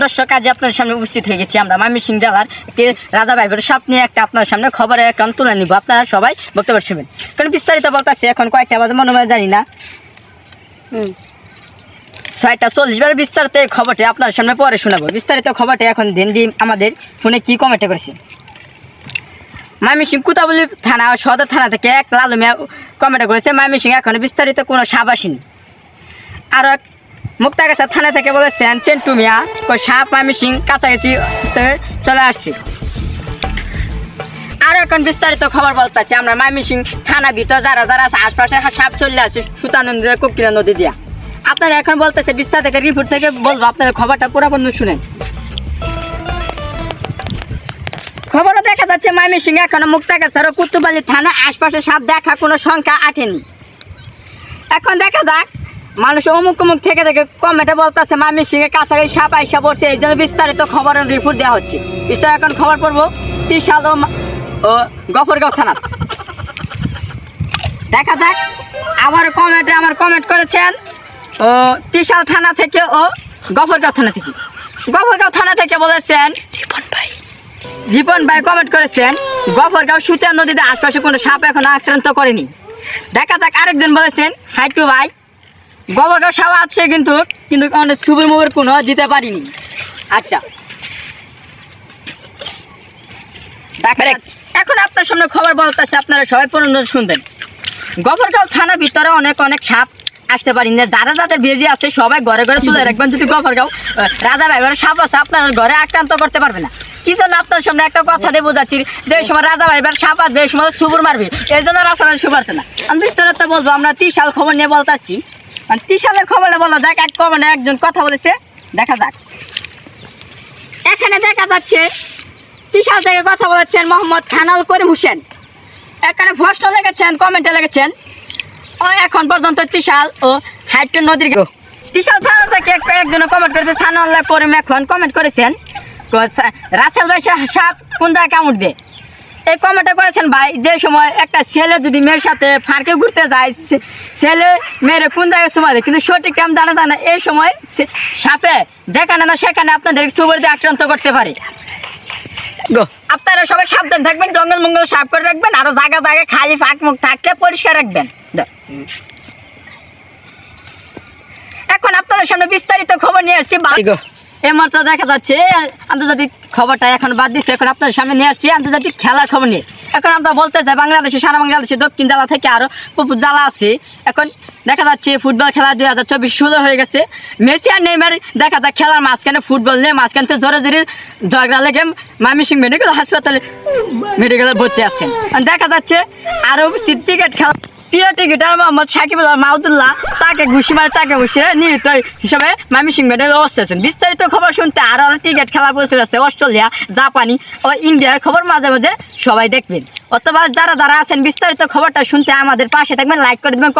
দর্শক আজ আপনার সামনে উপস্থিত হয়ে গেছি আমরা ময়মনসিংহ জেলার একটি রাজা ভাইবের সাপ নিয়ে একটা আপনার সামনে খবরের অ্যাকাউন্ট তুলে নিব। আপনারা সবাই বক্তব্য শুনবেন, কারণ বিস্তারিত বলতেছে এখন কয়েকটা বাজে মনে হয় জানি না 6:40 বিস্তারিত খবরটি আপনার সামনে পরে শোনাবো। বিস্তারিত খবরটি এখন দিন আমাদের ফোনে কি কমেন্ট করেছে। ময়মনসিংহ কুতাবলী থানা সদর থানা থেকে এক লালু মিয়া কমেন্ট করেছে ময়মনসিংহ এখন বিস্তারিত কোনো সাপ আসেনি। আর এক মুক্তাগাছা থানা থেকে বলেছেন চেন্টু মিয়া সাপ ময়মনসিংহ কাছাকাছি চলে আসছে। আরও এখন বিস্তারিত খবর বলতেছি আমরা ময়মনসিংহ থানা ভিতর যারা যারা আছে আশপাশে সাপ চলে আসছে সুতানন্দ কোকিলা নদী দিয়া। আপনারা এখন বলতেছে বিস্তার থেকে রিপোর্ট থেকে বলবো, আপনাদের খবরটা পুরোপুরি শুনেন। খবরও দেখা যাচ্ছে ময়মনসিংহ এখনো মুক্তাগাছার ও কুতুবলী থানা আশপাশে সাপ দেখা কোনো সংখ্যা আটেনি। এখন দেখা যাক মানুষ অমুক থেকে কমেন্টে বলতেছে ময়মনসিংহের কাছাকাছি সাপ আইসা পড়ছে, এই জন্য বিস্তারিত খবরের রিপোর্ট দেওয়া হচ্ছে। বিস্তারিত এখন খবর পড়বো ত্রিশাল ও গফরগাঁও থানা। দেখা যাক আমার কমেন্ট করেছেন ও ত্রিশাল থানা থেকে ও গফরগাঁও থানা থেকে। গফরগাঁও থানা থেকে বলেছেন রিপন ভাই কমেন্ট করেছেন গফরগাঁও সুতিয়া নদীতে আশপাশে কোনো সাপ এখন আক্রান্ত করেনি। দেখা যাক আরেকজন বলেছেন হাইটু ভাই গফরগাঁও সাপ আছে কিন্তু অনেক ছবি মুভির কোনো দিতে পারিনি। আচ্ছা এখন আপনার সামনে খবর বলতেছে, আপনারা সবাই পুনরায় শুনবেন। গফরগাঁও থানার ভিতরে অনেক সাপ আসতে পারি না। যারা যাদের বেজি আছে সবাই ঘরে ঘরে তুলে রাখবেন। যদি গফরগাঁও রাজা ভাইবার সাপ আছে আপনার ঘরে আক্রান্ত করতে পারবে না। কি জন্য আপনার সামনে একটা কথা দিয়ে বোঝাচ্ছি, যে সময় রাজা ভাইবার সাপ আসবে এই সময় সুবুর মারবে, এই জন্য রাস্তাটা সুপারছে না। আমি বিস্তারিত বলবো, আমরা ত্রিশাল খবর নিয়ে বলতেছি। ত্রিশালের খবরটা বলা যাক। এক কমেন্টে একজন কথা বলেছে, দেখা যাক। এখানে দেখা যাচ্ছে ত্রিশাল থেকে কথা বলেছেন মোহাম্মদ ছানাল করিম হোসেন। এখানে প্রশ্ন লিখেছেন, কমেন্টে লিখেছেন ও এখন পর্যন্ত ত্রিশাল ও হাইটু নদীর ত্রিশাল থানা থেকে একজন কমেন্ট করেছে ছানাল করিম এখন কমেন্ট করেছেন রাসেল ভাই সাপ কোন জায়গায় কামড় দেয়। এই কমেন্টে করেছেন ভাই, যে সময় একটা ছেলে যদি মেয়ের সাথে ফাঁকে ঘুরতে যায় ছেলে মেয়েরে কোন জায়গায় সময় দেয় কিন্তু সঠিক টাইম জানা যায় না। এই সময় সাপে যেখানে না সেখানে আপনাদের সুবর দিয়ে আক্রান্ত করতে পারে। আপনারা সবাই সাবধান থাকবেন, জঙ্গল মঙ্গল সাফ করে রাখবেন, আরো জায়গায় খালি ফাঁক মুখ থাকলে পরিষ্কার রাখবেন। এখন আপনাদের সামনে বিস্তারিত খবর নিয়ে আসছি। এই মাত্র দেখা যাচ্ছে আন্তর্জাতিক খবরটা এখন বাদ দিচ্ছে। এখন আপনাদের সামনে নিয়ে আসছি আন্তর্জাতিক খেলার খবর নিয়ে। এখন আমরা বলতে চাই বাংলাদেশে সারা বাংলাদেশে দক্ষিণ জেলা থেকে আরও প্রচুর জেলা আছে। এখন দেখা যাচ্ছে ফুটবল খেলা 2024 শুরু হয়ে গেছে। মেসি আর নেইমার দেখা যায় খেলার মাঝখানে ফুটবল নিয়ে মাঝখানে জোরে ঝগড়া লেগে ময়মনসিংহ মেডিকেলে ভর্তি আছেন। দেখা যাচ্ছে আরও টিকিট খেলা প্রিয় টিকিটার মোহাম্মদ সাকিব মাহমুদুল্লাহ তাকে ঘুষি নিহিত হিসাবে ময়মনসিংহ মেডেল অবস্থা আছেন। বিস্তারিত খবর শুনতে আরও টিকিট খেলার প্রস্তুত আছে অস্ট্রেলিয়া, জাপানি ও ইন্ডিয়ার খবর মাঝে মাঝে সবাই দেখবেন। অথবা যারা আছেন বিস্তারিত খবরটা শুনতে আমাদের পাশে থাকবেন, লাইক করে দেবেন।